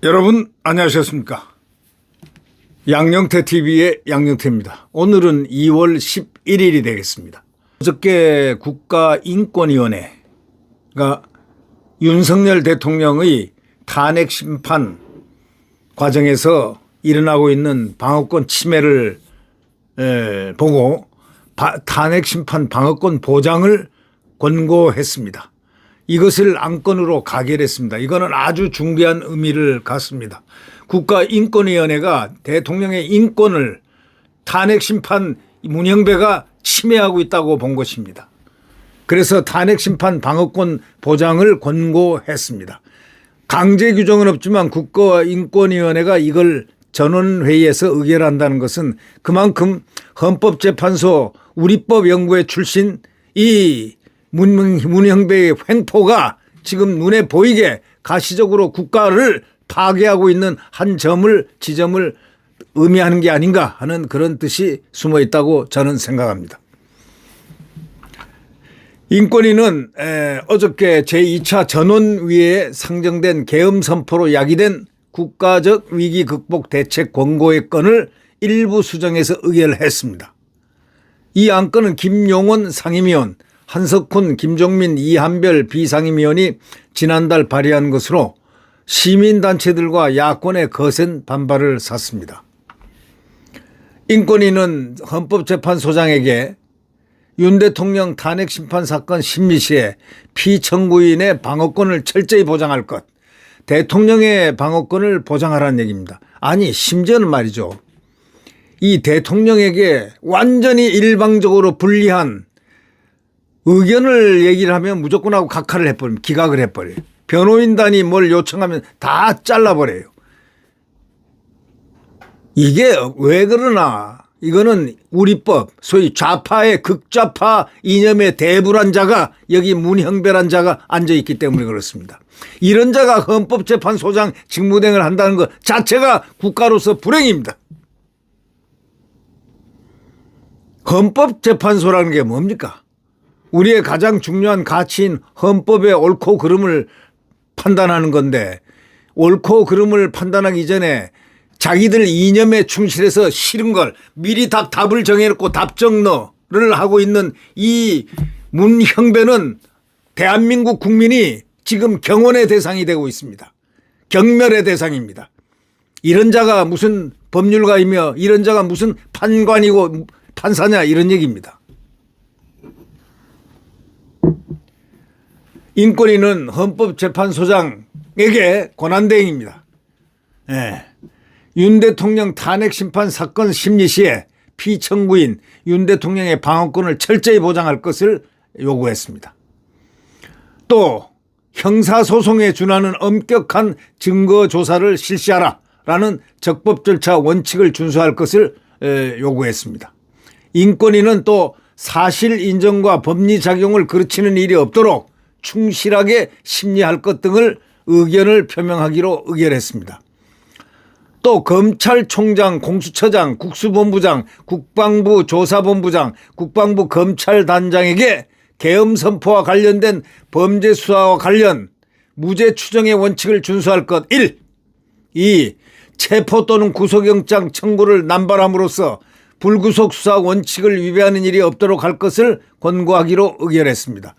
여러분 안녕하셨습니까? 양영태TV의 양영태입니다. 오늘은 2월 11일이 되겠습니다. 어저께 국가인권위원회가 윤석열 대통령의 탄핵 심판 과정에서 일어나고 있는 방어권 침해를 보고 탄핵 심판 방어권 보장을 권고했습니다. 이것을 안건으로 가결했습니다. 이거는 아주 중대한 의미를 갖습니다. 국가인권위원회가 대통령의 인권을 탄핵 심판 문형배가 침해하고 있다고 본 것입니다. 그래서 탄핵 심판 방어권 보장을 권고했습니다. 강제 규정은 없지만 국가인권위원회가 이걸 전원회의에서 의결한다는 것은 그만큼 헌법재판소 우리법 연구회 출신 이 문형배의 횡포가 지금 눈에 보이게 가시적으로 국가를 파괴하고 있는 한 지점을 의미하는 게 아닌가 하는 그런 뜻이 숨어 있다고 저는 생각합니다. 인권위는 어저께 제2차 전원위에 상정된 계엄 선포로 야기된 국가적 위기 극복 대책 권고의 건을 일부 수정해서 의결했습니다. 이 안건은 김용원 상임위원, 한석훈, 김종민, 이한별 비상임위원이 지난달 발의한 것으로 시민단체들과 야권의 거센 반발을 샀습니다. 인권위는 헌법재판소장에게 윤 대통령 탄핵 심판 사건 심리 시에 피청구인의 방어권을 철저히 보장할 것, 대통령의 방어권을 보장하라는 얘기입니다. 아니 심지어는 말이죠. 이 대통령에게 완전히 일방적으로 불리한 의견을 얘기를 하면 무조건 하고 각하를 해버립니다. 기각을 해버려요. 변호인단이 뭘 요청하면 다 잘라버려요. 이게 왜 그러나 이거는 우리법 소위 좌파의 극좌파 이념의 대불안자가 여기 문형배란 자가 앉아있기 때문에 그렇습니다. 이런 자가 헌법재판소장 직무대행을 한다는 것 자체가 국가로서 불행입니다. 헌법재판소라는 게 뭡니까? 우리의 가장 중요한 가치인 헌법의 옳고 그름을 판단하는 건데 옳고 그름을 판단하기 전에 자기들 이념에 충실해서 싫은 걸 미리 답을 정해놓고 답정너를 하고 있는 이 문형배는 대한민국 국민이 지금 경원의 대상이 되고 있습니다. 경멸의 대상입니다. 이런 자가 무슨 법률가이며 이런 자가 무슨 판관이고 판사냐 이런 얘기입니다. 인권위는 헌법재판소장에게 권한대행입니다. 윤 대통령 탄핵 심판 사건 심리 시에 피청구인 윤 대통령의 방어권을 철저히 보장할 것을 요구했습니다. 또 형사소송에 준하는 엄격한 증거조사를 실시하라라는 적법 절차 원칙을 준수할 것을 요구했습니다. 인권위는 또 사실 인정과 법리 작용을 그르치는 일이 없도록 충실하게 심리할 것 등을 의견을 표명하기로 의결했습니다. 또 검찰총장, 공수처장, 국수본부장, 국방부 조사본부장, 국방부 검찰단장에게 계엄 선포와 관련된 범죄 수사와 관련 무죄 추정의 원칙을 준수할 것 1. 2. 체포 또는 구속영장 청구를 남발함으로써 불구속 수사 원칙을 위배하는 일이 없도록 할 것을 권고하기로 의결했습니다.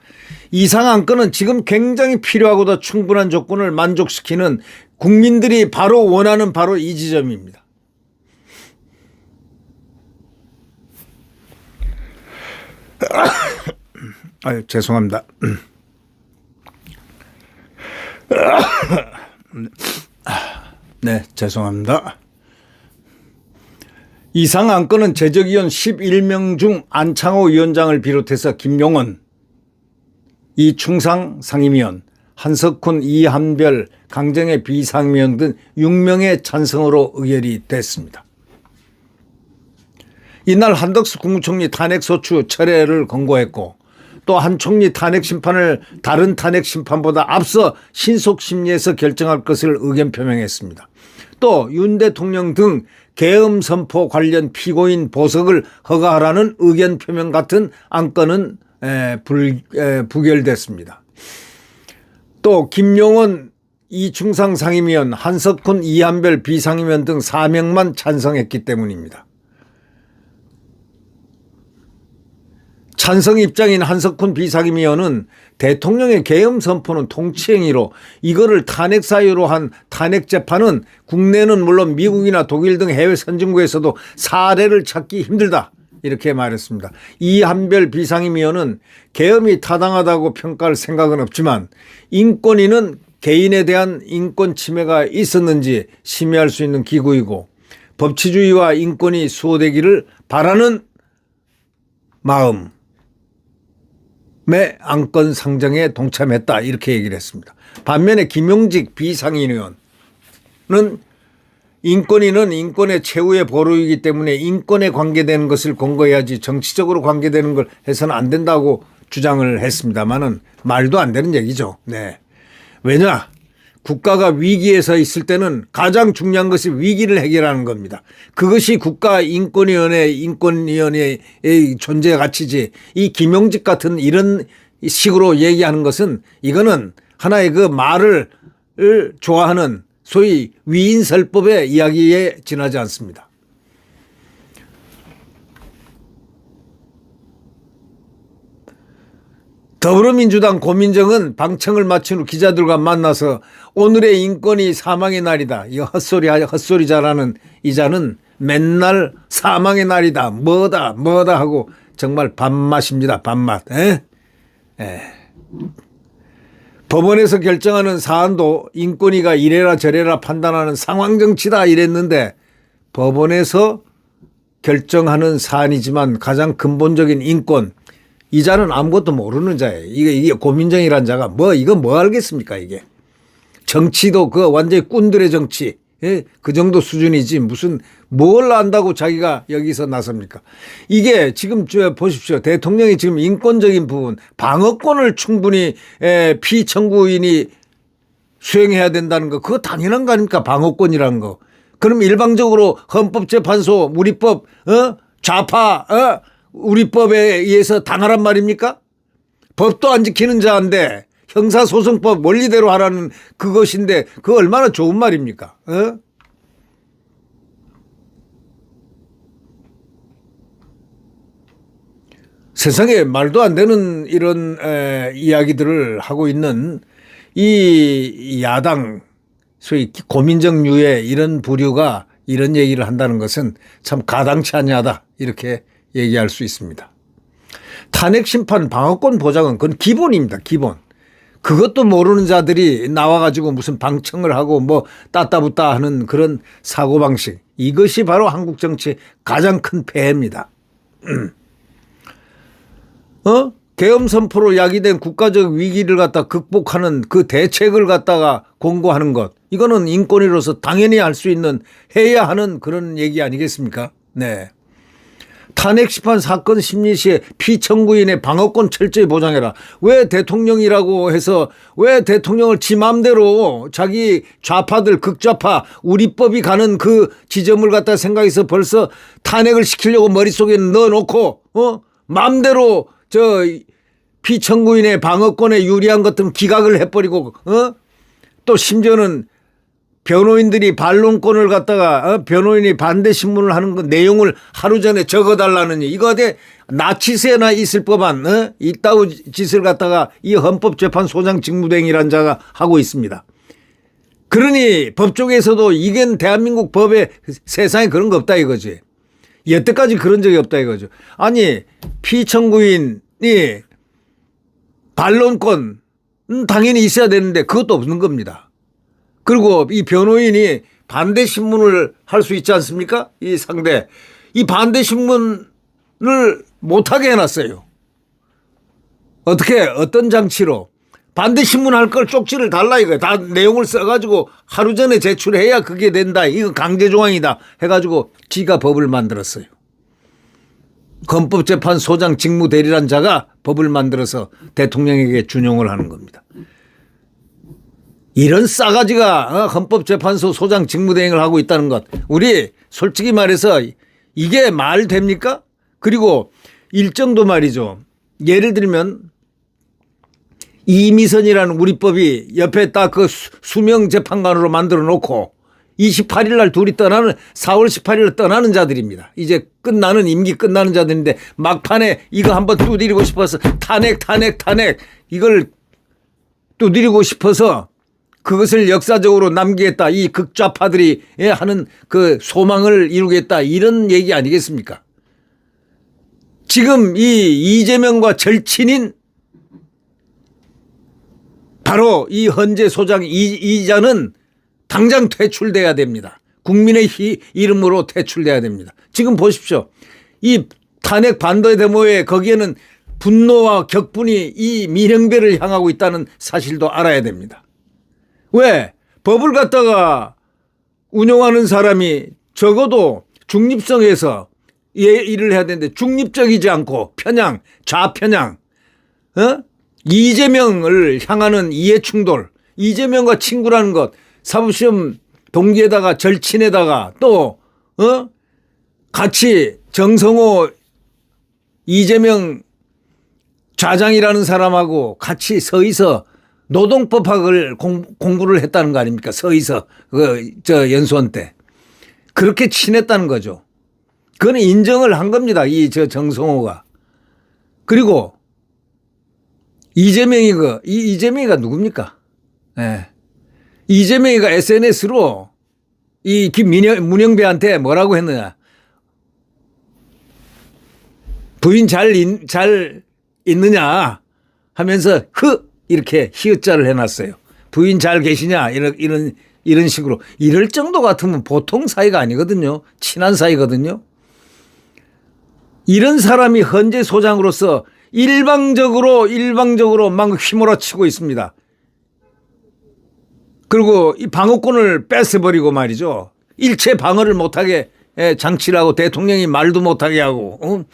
이상 안건은 지금 굉장히 필요하고도 충분한 조건을 만족시키는 국민들이 바로 원하는 바로 이 지점입니다. 죄송합니다. 네, 죄송합니다. 이상 안건은 제적위원 11명 중 안창호 위원장을 비롯해서 김용원, 이충상 상임위원, 한석훈, 이한별, 강정의 비상임위원 등 6명의 찬성으로 의결이 됐습니다. 이날 한덕수 국무총리 탄핵소추 철회를 권고했고 또 한 총리 탄핵 심판을 다른 탄핵 심판보다 앞서 신속심리에서 결정할 것을 의견 표명했습니다. 또 윤 대통령 등 계엄 선포 관련 피고인 보석을 허가하라는 의견 표명 같은 안건은 부결됐습니다. 또 김용원 이충상 상임위원, 한석훈 이한별 비상임위원 등 4명만 찬성했기 때문입니다. 찬성 입장인 한석훈 비상임위원은 대통령의 계엄 선포는 통치행위로 이거를 탄핵 사유로 한 탄핵 재판은 국내는 물론 미국이나 독일 등 해외 선진국에서도 사례를 찾기 힘들다, 이렇게 말했습니다. 이한별 비상임위원은 계엄이 타당하다고 평가할 생각은 없지만 인권위는 개인에 대한 인권 침해가 있었는지 심의할 수 있는 기구이고 법치주의와 인권이 수호되기를 바라는 마음의 안건 상정에 동참했다, 이렇게 얘기를 했습니다. 반면에 김용직 비상임위원은 인권위는 인권의 최후의 보루이기 때문에 인권에 관계되는 것을 권고해야지 정치적으로 관계되는 걸 해서는 안 된다고 주장을 했습니다만은 말도 안 되는 얘기죠. 네. 왜냐? 국가가 위기에서 있을 때는 가장 중요한 것이 위기를 해결하는 겁니다. 그것이 국가인권위원회의 존재 가치지, 이 김용직 같은 이런 식으로 얘기하는 것은 이거는 하나의 그 말을 좋아하는 소위 위인설법의 이야기에 지나지 않습니다. 더불어민주당 고민정은 방청을 마친 후 기자들과 만나서 오늘의 인권이 사망의 날이다. 이 헛소리 잘하는 이자는 맨날 사망의 날이다. 뭐다 하고 정말 밥맛입니다. 밥맛. 법원에서 결정하는 사안도 인권위가 이래라 저래라 판단하는 상황정치다, 이랬는데 법원에서 결정하는 사안이지만 가장 근본적인 인권, 이 자는 아무것도 모르는 자예요. 이게 고민정이란 자가 이건 뭐 알겠습니까, 이게. 정치도 그 완전히 꾼들의 정치. 그 정도 수준이지 무슨 뭘 안다고 자기가 여기서 나섭니까. 이게 지금 보십시오. 대통령이 지금 인권적인 부분, 방어권을 충분히 피청구인이 수행해야 된다는 거, 그거 당연한 거 아닙니까, 방어권이라는 거. 그럼 일방적으로 헌법재판소, 우리법, 좌파, 우리법에 의해서 당하란 말입니까? 법도 안 지키는 자인데 형사소송법 원리대로 하라는 그것인데 그거 얼마나 좋은 말입니까? 세상에 말도 안 되는 이런 이야기들을 하고 있는 이 야당, 소위 고민정류의 이런 부류가 이런 얘기를 한다는 것은 참 가당치 않냐다, 이렇게 얘기할 수 있습니다. 탄핵 심판 방어권 보장은 그건 기본입니다. 기본. 그것도 모르는 자들이 나와가지고 무슨 방청을 하고 따따붙다 하는 그런 사고방식. 이것이 바로 한국 정치의 가장 큰 폐해입니다. 계엄 선포로 야기된 국가적 위기를 극복하는 그 대책을 공고하는 것. 이거는 인권위로서 당연히 할 수 있는, 해야 하는 그런 얘기 아니겠습니까? 네. 탄핵 심판 사건 심리 시에 피청구인의 방어권 철저히 보장해라. 왜 대통령이라고 해서 왜 대통령을 지 마음대로 자기 좌파들, 극좌파, 우리법이 가는 그 지점을 생각해서 벌써 탄핵을 시키려고 머릿속에 넣어놓고 마음대로 피청구인의 방어권에 유리한 것들은 기각을 해버리고 또 심지어는 변호인들이 반론권을 변호인이 반대 신문을 하는 그 내용을 하루 전에 적어달라느니 이거 나치세나 있을 법한 이따위 짓을 이 헌법재판소장 직무대행이라는 자가 하고 있습니다. 그러니 법조계에서도 이건 대한민국 법에 세상에 그런 거 없다 이거지. 여태까지 그런 적이 없다 이거죠. 아니 피청구인이 반론권 당연히 있어야 되는데 그것도 없는 겁니다. 그리고 이 변호인이 반대 신문을 할 수 있지 않습니까? 이 상대. 이 반대 신문을 못하게 해놨어요. 어떤 장치로. 반대 신문 할 걸 쪽지를 달라 이거야. 다 내용을 써가지고 하루 전에 제출해야 그게 된다. 이거 강제조항이다. 해가지고 지가 법을 만들었어요. 헌법재판소장 직무대리란 자가 법을 만들어서 대통령에게 준용을 하는 겁니다. 이런 싸가지가 헌법재판소 소장 직무대행을 하고 있다는 것. 우리 솔직히 말해서 이게 말 됩니까? 그리고 일정도 말이죠. 예를 들면 이미선이라는 우리 법이 옆에 딱 그 수명 재판관으로 만들어 놓고 28일 날 둘이 떠나는 4월 18일 날 떠나는 자들입니다. 이제 끝나는 임기 끝나는 자들인데 막판에 이거 한번 두드리고 싶어서 탄핵 이걸 두드리고 싶어서 그것을 역사적으로 남기겠다. 이 극좌파들이 하는 그 소망을 이루겠다. 이런 얘기 아니겠습니까? 지금 이 이재명과 절친인 바로 이 헌재 소장 이자는 당장 퇴출돼야 됩니다. 국민의 이름으로 퇴출돼야 됩니다. 지금 보십시오. 이 탄핵 반대 데모에 거기에는 분노와 격분이 이 민영배를 향하고 있다는 사실도 알아야 됩니다. 왜? 법을 갖다가 운영하는 사람이 적어도 중립성에서 일을 해야 되는데 중립적이지 않고 편향, 좌편향, 이재명을 향하는 이해충돌, 이재명과 친구라는 것, 사법시험 동기에다가 절친에다가 또 같이 정성호 이재명 좌장이라는 사람하고 같이 서의서 노동법학을 공부를 했다는 거 아닙니까? 서의서 연수원 때 그렇게 친했다는 거죠. 그건 인정을 한 겁니다. 정성호가. 그리고 이재명이가 누굽니까? 네. 이재명이가 SNS로 이 문영배한테 뭐라고 했느냐. 부인 잘 있느냐 하면서 이렇게 히읗자를 해놨어요. 부인 잘 계시냐 이런 식으로. 이럴 정도 같으면 보통 사이가 아니거든요. 친한 사이거든요. 이런 사람이 헌재 소장으로서 일방적으로 막 휘몰아치고 있습니다. 그리고 이 방어권을 뺏어버리고 말이죠. 일체 방어를 못하게 장치를 하고 대통령이 말도 못하게 하고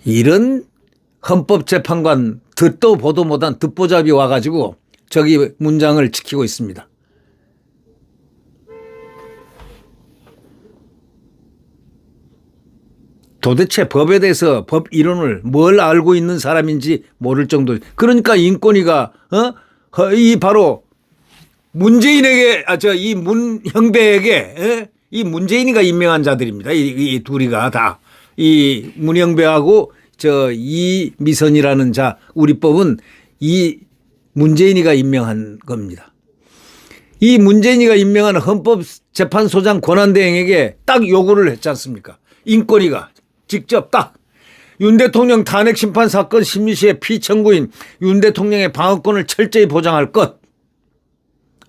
이런 헌법재판관 듣도 보도 못한 듣보잡이 와가지고 저기 문장을 지키고 있습니다. 도대체 법에 대해서 법 이론을 뭘 알고 있는 사람인지 모를 정도. 그러니까 인권위가 이 바로 문재인에게 이 문형배에게 이 문재인이가 임명한 자들입니다. 이 둘이가 다 이 문형배하고 이미선이라는 자 우리 법은 이 문재인이가 임명한 겁니다. 이 문재인이가 임명한 헌법재판소장 권한대행에게 딱 요구를 했지 않습니까? 인권위가 직접 딱 윤 대통령 탄핵 심판 사건 심리 시에 피청구인 윤 대통령의 방어권을 철저히 보장할 것.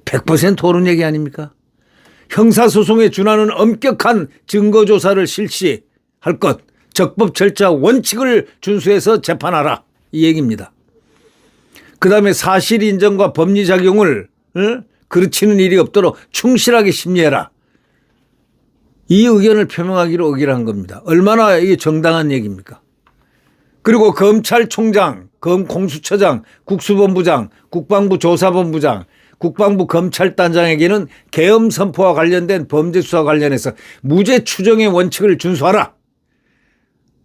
100% 옳은 얘기 아닙니까? 형사소송에 준하는 엄격한 증거조사를 실시할 것. 적법 절차 원칙을 준수해서 재판하라. 이 얘기입니다. 그다음에 사실 인정과 법리 작용을 그르치는 일이 없도록 충실하게 심리해라. 이 의견을 표명하기로 의결한 겁니다. 얼마나 이게 정당한 얘기입니까? 그리고 검찰총장, 공수처장, 국수본부장, 국방부 조사본부장, 국방부 검찰단장에게는 계엄 선포와 관련된 범죄 수사 관련해서 무죄 추정의 원칙을 준수하라.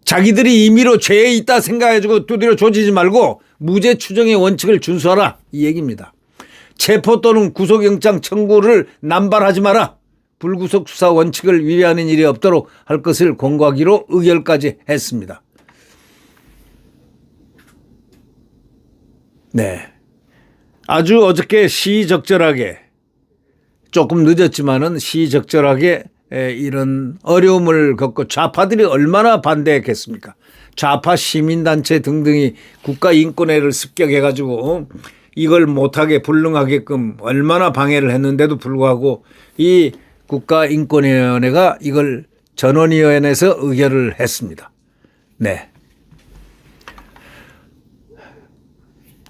자기들이 임의로 죄에 있다 생각해가지고 두드려 조지지 말고 무죄 추정의 원칙을 준수하라. 이 얘기입니다. 체포 또는 구속영장 청구를 남발하지 마라. 불구속 수사 원칙을 위배하는 일이 없도록 할 것을 권고하기로 의결까지 했습니다. 네. 아주 어저께 시적절하게 조금 늦었지만은 시적절하게 이런 어려움을 겪고 좌파들이 얼마나 반대했겠습니까? 좌파 시민단체 등등이 국가인권회를 습격해가지고 이걸 못하게 불능하게끔 얼마나 방해를 했는데도 불구하고 이 국가인권위원회가 이걸 전원위원회에서 의결을 했습니다. 네.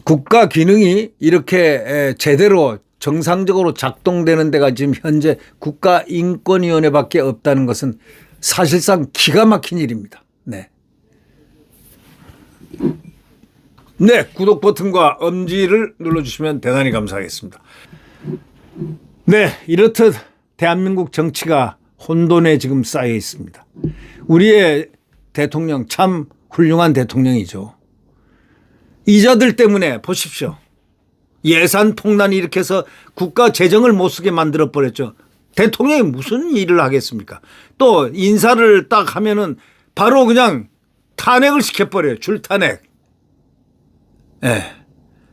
국가 기능이 이렇게 제대로 정상적으로 작동되는 데가 지금 현재 국가인권위원회밖에 없다는 것은 사실상 기가 막힌 일입니다. 네. 네, 구독 버튼과 엄지를 눌러주시면 대단히 감사하겠습니다. 네, 이렇듯 대한민국 정치가 혼돈에 지금 쌓여 있습니다. 우리의 대통령 참 훌륭한 대통령이죠. 이자들 때문에 보십시오. 예산 폭탄이 이렇게 해서 국가 재정을 못 쓰게 만들어 버렸죠. 대통령이 무슨 일을 하겠습니까? 또 인사를 딱 하면은 바로 그냥 탄핵을 시켜버려요. 줄탄핵. 예.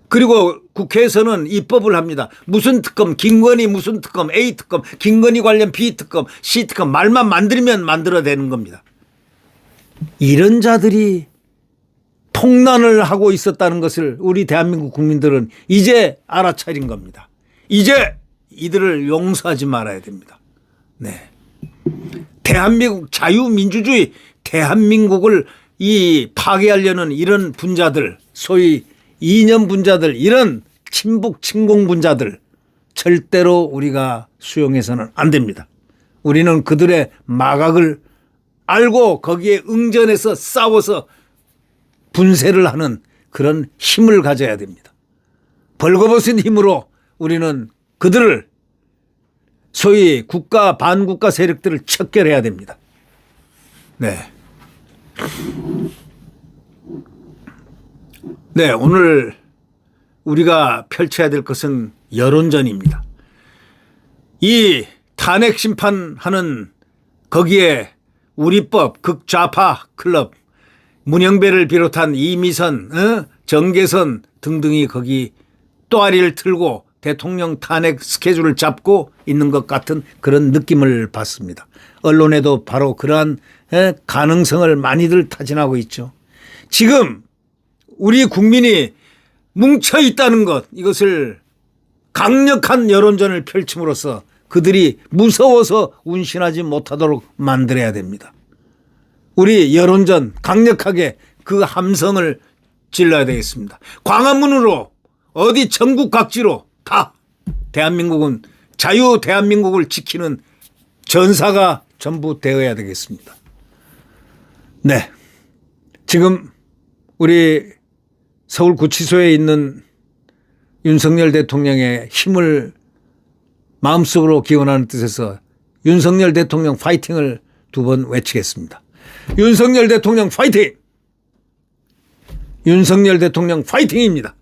그리고 국회에서는 입법을 합니다. 무슨 특검, 김건희 무슨 특검, A 특검, 김건희 관련 B 특검, C 특검 말만 만들면 만들어내는 겁니다. 이런 자들이 통난을 하고 있었다는 것을 우리 대한민국 국민들은 이제 알아차린 겁니다. 이제 이들을 용서하지 말아야 됩니다. 네. 대한민국 자유민주주의 대한민국을 이 파괴하려는 이런 분자들, 소위 이념 분자들, 이런 친북 친공 분자들 절대로 우리가 수용해서는 안 됩니다. 우리는 그들의 마각을 알고 거기에 응전해서 싸워서 분쇄를 하는 그런 힘을 가져야 됩니다. 벌거벗은 힘으로 우리는 그들을 소위 국가 반국가 세력들을 척결해야 됩니다. 네. 네, 오늘 우리가 펼쳐야 될 것은 여론전입니다. 이 탄핵 심판하는 거기에 우리법, 극좌파 클럽, 문영배를 비롯한 이미선, 정계선 등등이 거기 또아리를 틀고 대통령 탄핵 스케줄을 잡고 있는 것 같은 그런 느낌을 받습니다. 언론에도 바로 그러한 가능성을 많이들 타진하고 있죠. 지금 우리 국민이 뭉쳐 있다는 것, 이것을 강력한 여론전을 펼침으로써 그들이 무서워서 운신하지 못하도록 만들어야 됩니다. 우리 여론전 강력하게 그 함성을 질러야 되겠습니다. 광화문으로 어디 전국 각지로 다 대한민국은 자유 대한민국을 지키는 전사가 전부 되어야 되겠습니다. 네. 지금 우리 서울구치소에 있는 윤석열 대통령의 힘을 마음속으로 기원하는 뜻에서 윤석열 대통령 파이팅을 2번 외치겠습니다. 윤석열 대통령 파이팅! 윤석열 대통령 파이팅입니다.